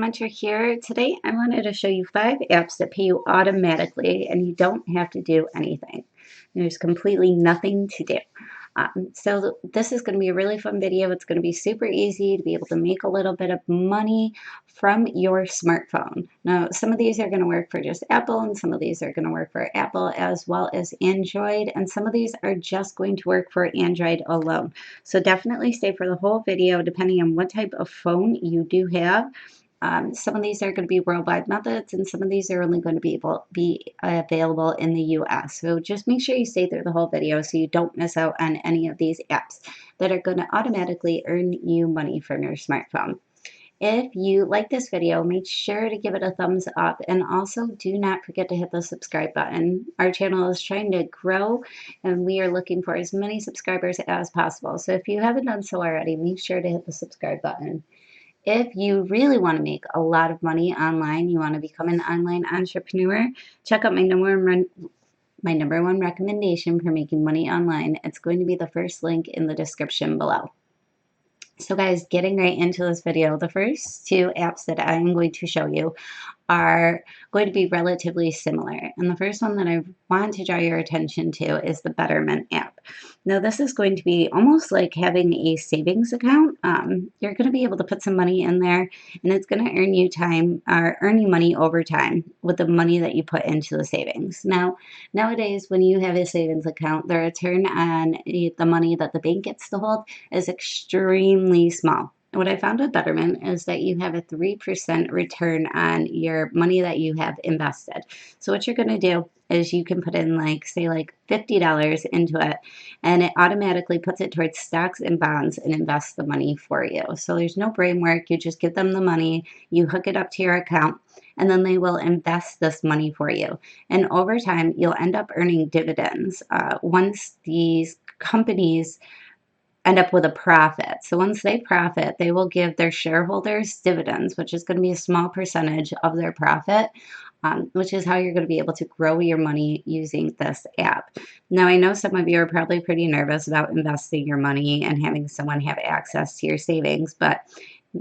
Hunter here. Today I wanted to show you 5 apps that pay you automatically and you don't have to do anything. There's completely nothing to do. So this is going to be a really fun video. It's going to be super easy to be able to make a little bit of money from your smartphone. Now, some of these are going to work for just Apple, and some of these are going to work for Apple as well as Android, and some of these are just going to work for Android alone. So definitely stay for the whole video depending on what type of phone you do have. Some of these are going to be worldwide methods, and some of these are only going to be available in the US. So just make sure you stay through the whole video so you don't miss out on any of these apps that are going to automatically earn you money from your smartphone. If you like this video, make sure to give it a thumbs up, and also do not forget to hit the subscribe button. Our channel is trying to grow and we are looking for as many subscribers as possible. So if you haven't done so already, make sure to hit the subscribe button. If you really want to make a lot of money online, you want to become an online entrepreneur, check out my number one recommendation for making money online. It's going to be the first link in the description below. So guys, getting right into this video, the first 2 apps that I am going to show you are going to be relatively similar. And the first one that I want to draw your attention to is the Betterment app. Now, this is going to be almost like having a savings account. You're going to be able to put some money in there, and it's going to earn you money over time with the money that you put into the savings. Now, nowadays, when you have a savings account, the return on the money that the bank gets to hold is extremely small. What I found with Betterment is that you have a 3% return on your money that you have invested. So what you're going to do is you can put in say $50 into it, and it automatically puts it towards stocks and bonds and invests the money for you. So there's no brain work. You just give them the money, you hook it up to your account, and then they will invest this money for you. And over time, you'll end up earning dividends once these companies end up with a profit. So once they profit, they will give their shareholders dividends, which is going to be a small percentage of their profit, which is how you're going to be able to grow your money using this app. Now, I know some of you are probably pretty nervous about investing your money and having someone have access to your savings, but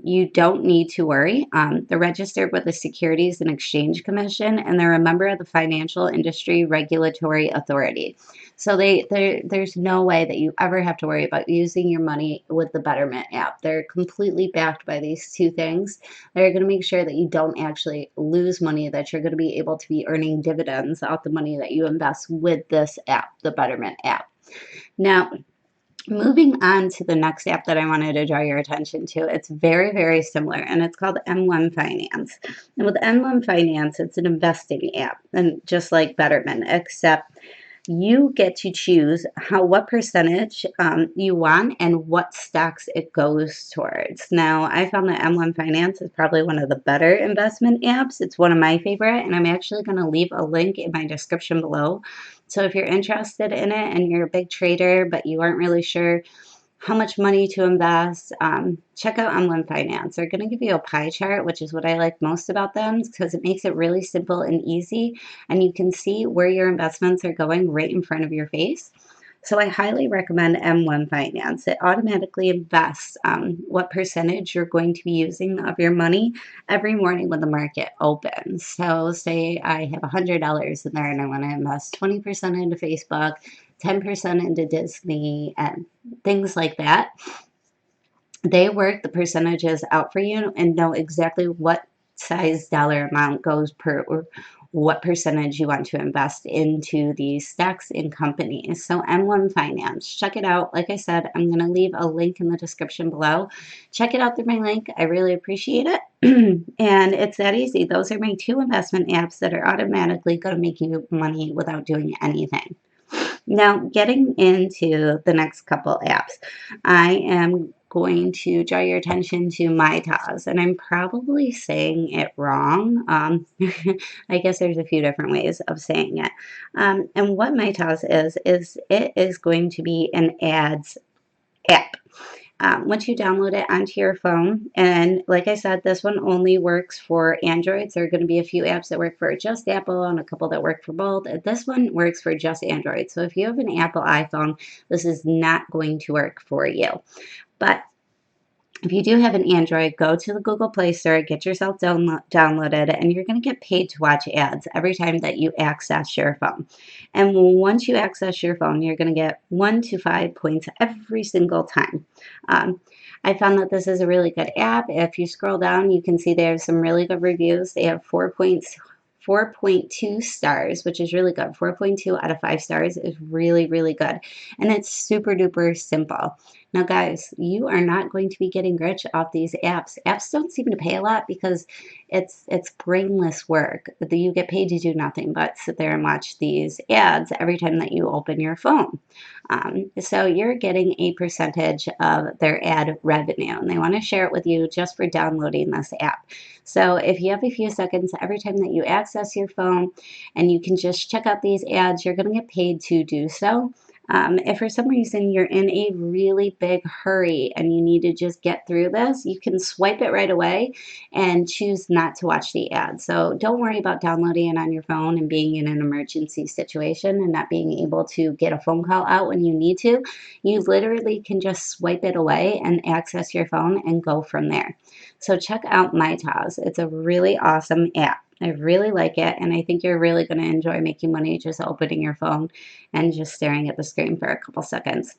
you don't need to worry. They're registered with the Securities and Exchange Commission, and they're a member of the Financial Industry Regulatory Authority. So there's no way that you ever have to worry about using your money with the Betterment app. They're completely backed by these 2 things. They're going to make sure that you don't actually lose money, that you're going to be able to be earning dividends out the money that you invest with this app, the Betterment app. Now, moving on to the next app that I wanted to draw your attention to, it's very, very similar, and it's called MLM Finance. And with MLM Finance, it's an investing app, and just like Betterment, except you get to choose what percentage you want and what stocks it goes towards. Now, I found that M1 Finance is probably one of the better investment apps. It's one of my favorite, and I'm actually going to leave a link in my description below. So if you're interested in it and you're a big trader, but you aren't really sure how much money to invest, check out M1 Finance. They're going to give you a pie chart, which is what I like most about them, because it makes it really simple and easy, and you can see where your investments are going right in front of your face. So I highly recommend M1 Finance. It automatically invests what percentage you're going to be using of your money every morning when the market opens. So say I have $100 in there and I want to invest 20% into Facebook, 10% into Disney, and things like that. They work the percentages out for you and know exactly what size dollar amount goes per, or what percentage you want to invest into these stocks and companies. So M1 Finance, check it out. Like I said, I'm going to leave a link in the description below. Check it out through my link. I really appreciate it. And it's that easy. Those are my 2 investment apps that are automatically going to make you money without doing anything. Now, getting into the next couple apps, I am going to draw your attention to MyToes, and I'm probably saying it wrong. I guess there's a few different ways of saying it. And what MyToes is it is going to be an ads app. Once you download it onto your phone, and like I said, this one only works for Androids. There are going to be a few apps that work for just Apple and a couple that work for both. This one works for just Android. So if you have an Apple iPhone, this is not going to work for you. But If you do have an Android, go to the Google Play Store, get yourself downloaded, and you're going to get paid to watch ads every time that you access your phone. And once you access your phone, you're going to get 1 to 5 points every single time. I found that this is a really good app. If you scroll down, you can see they have some really good reviews. They have 4.2 stars, which is really good. 4.2 out of 5 stars is really, really good. And it's super duper simple. Now, guys, you are not going to be getting rich off these apps. Apps don't seem to pay a lot because it's brainless work. You get paid to do nothing but sit there and watch these ads every time that you open your phone. So you're getting a percentage of their ad revenue, and they want to share it with you just for downloading this app. So if you have a few seconds every time that you access your phone and you can just check out these ads, you're going to get paid to do so. If for some reason you're in a really big hurry and you need to just get through this, you can swipe it right away and choose not to watch the ad. So don't worry about downloading it on your phone and being in an emergency situation and not being able to get a phone call out when you need to. You literally can just swipe it away and access your phone and go from there. So check out MyToes. It's a really awesome app. I really like it, and I think you're really going to enjoy making money just opening your phone and just staring at the screen for a couple seconds.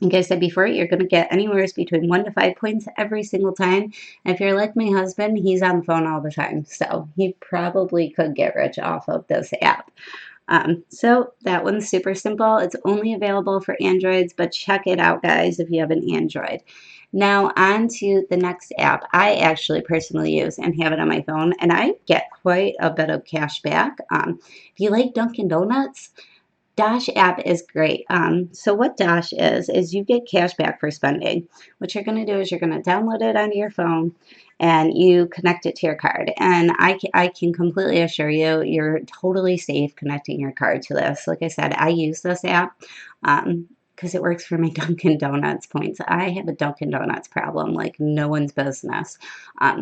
Like I said before, you're going to get anywhere between 1 to 5 points every single time. And if you're like my husband, he's on the phone all the time, so he probably could get rich off of this app. So that one's super simple. It's only available for Androids, but check it out, guys, if you have an Android. Now, on to the next app I actually personally use and have it on my phone, and I get quite a bit of cash back. If you like Dunkin Donuts, Dash app is great. So what Dash is you get cash back for spending. What you're going to do is you're going to download it onto your phone and you connect it to your card. And I can completely assure you, you're totally safe connecting your card to this. Like I said, I use this app because it works for my Dunkin Donuts points. I have a Dunkin Donuts problem like no one's business.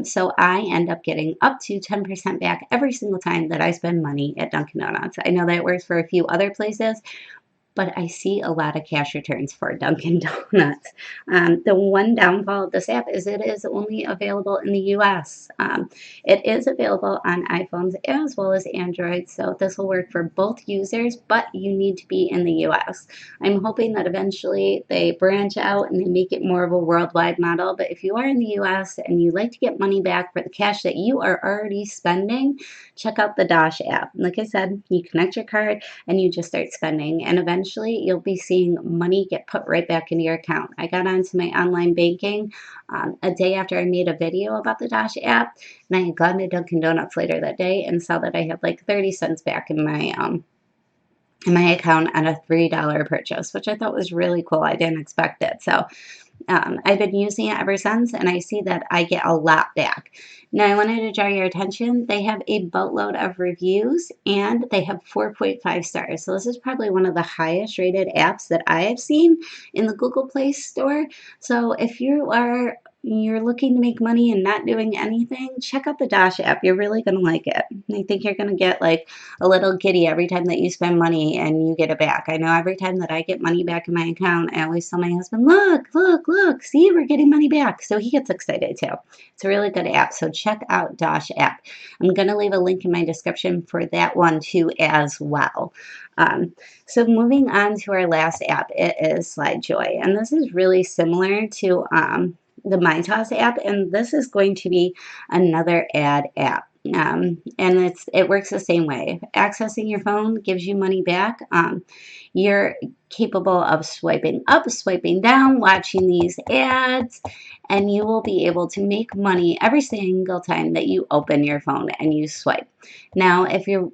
So I end up getting up to 10% back every single time that I spend money at Dunkin Donuts. I know that it works for a few other places, but I see a lot of cash returns for Dunkin Donuts. The one downfall of this app is it is only available in the US. It is available on iPhones as well as Android, so this will work for both users, but you need to be in the US. I'm hoping that eventually they branch out and they make it more of a worldwide model, but if you are in the US and you like to get money back for the cash that you are already spending, check out the Dash app. Like I said, you connect your card and you just start spending, and eventually you'll be seeing money get put right back into your account. I got onto my online banking a day after I made a video about the Dash app, and I had gone to Dunkin Donuts later that day and saw that I had like 30 cents back in my account on a $3 purchase, which I thought was really cool. I didn't expect it. So I've been using it ever since, and I see that I get a lot back. Now, I wanted to draw your attention. They have a boatload of reviews, and they have 4.5 stars. So this is probably one of the highest rated apps that I have seen in the Google Play Store. So if you're looking to make money and not doing anything, check out the Dash app. You're really going to like it. I think you're going to get like a little giddy every time that you spend money and you get it back. I know every time that I get money back in my account, I always tell my husband, look, see, we're getting money back. So he gets excited too. It's a really good app. So check out Dash app. I'm going to leave a link in my description for that one too as well. So moving on to our last app, it is Slidejoy. And this is really similar to the MyToes app, and this is going to be another ad app. And it works the same way. Accessing your phone gives you money back. You're capable of swiping up, swiping down, watching these ads, and you will be able to make money every single time that you open your phone and you swipe. Now, if you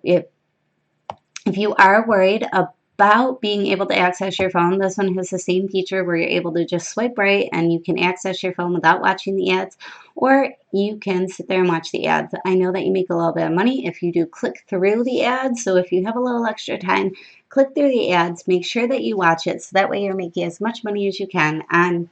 are worried about being able to access your phone, this one has the same feature where you're able to just swipe right and you can access your phone without watching the ads, or you can sit there and watch the ads. I know that you make a little bit of money if you do click through the ads, so if you have a little extra time, click through the ads, make sure that you watch it, so that way you're making as much money as you can on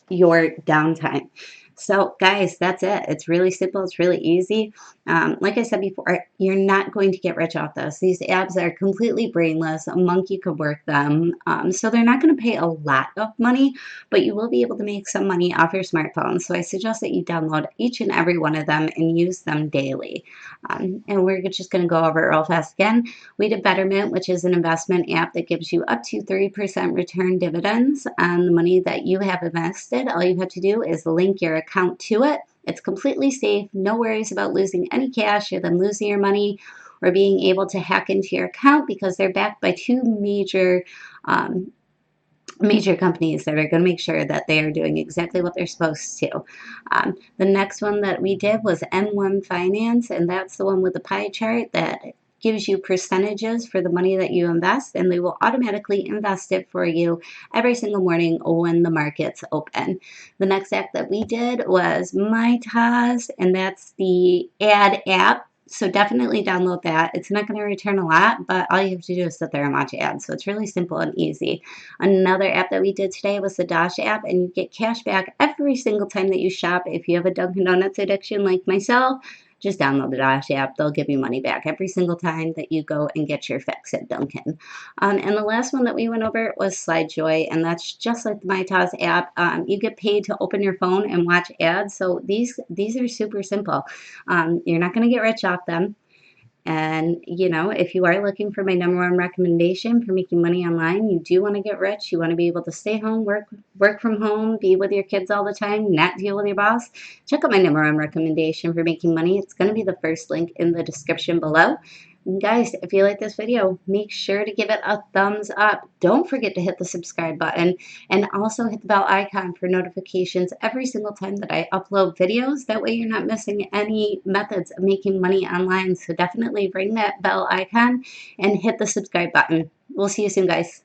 your downtime. So, guys, that's it. It's really simple. It's really easy. Like I said before, you're not going to get rich off this. These apps are completely brainless. A monkey could work them. So they're not going to pay a lot of money, but you will be able to make some money off your smartphone. So I suggest that you download each and every one of them and use them daily. And we're just going to go over it real fast again. We did Betterment, which is an investment app that gives you up to 3% return dividends on the money that you have invested. All you have to do is link your account to it. It's completely safe. No worries about losing any cash or them losing your money or being able to hack into your account because they're backed by two major companies that are going to make sure that they are doing exactly what they're supposed to. The next one that we did was M1 Finance, and that's the one with the pie chart that gives you percentages for the money that you invest, and they will automatically invest it for you every single morning when the markets open. The next app that we did was MyToes, and that's the ad app. So definitely download that. It's not going to return a lot, but all you have to do is sit there and watch ads. So it's really simple and easy. Another app that we did today was the Dosh app, and you get cash back every single time that you shop. If you have a Dunkin Donuts addiction like myself, just download the Dosh app. They'll give you money back every single time that you go and get your fix at Dunkin. And the last one that we went over was Slidejoy, and that's just like the MyToes app. You get paid to open your phone and watch ads, so these are super simple. You're not going to get rich off them. And, if you are looking for my number one recommendation for making money online, you do want to get rich. You want to be able to stay home, work from home, be with your kids all the time, not deal with your boss. Check out my number one recommendation for making money. It's going to be the first link in the description below. And guys, if you like this video, make sure to give it a thumbs up. Don't forget to hit the subscribe button and also hit the bell icon for notifications every single time that I upload videos. That way you're not missing any methods of making money online. So definitely ring that bell icon and hit the subscribe button. We'll see you soon, guys.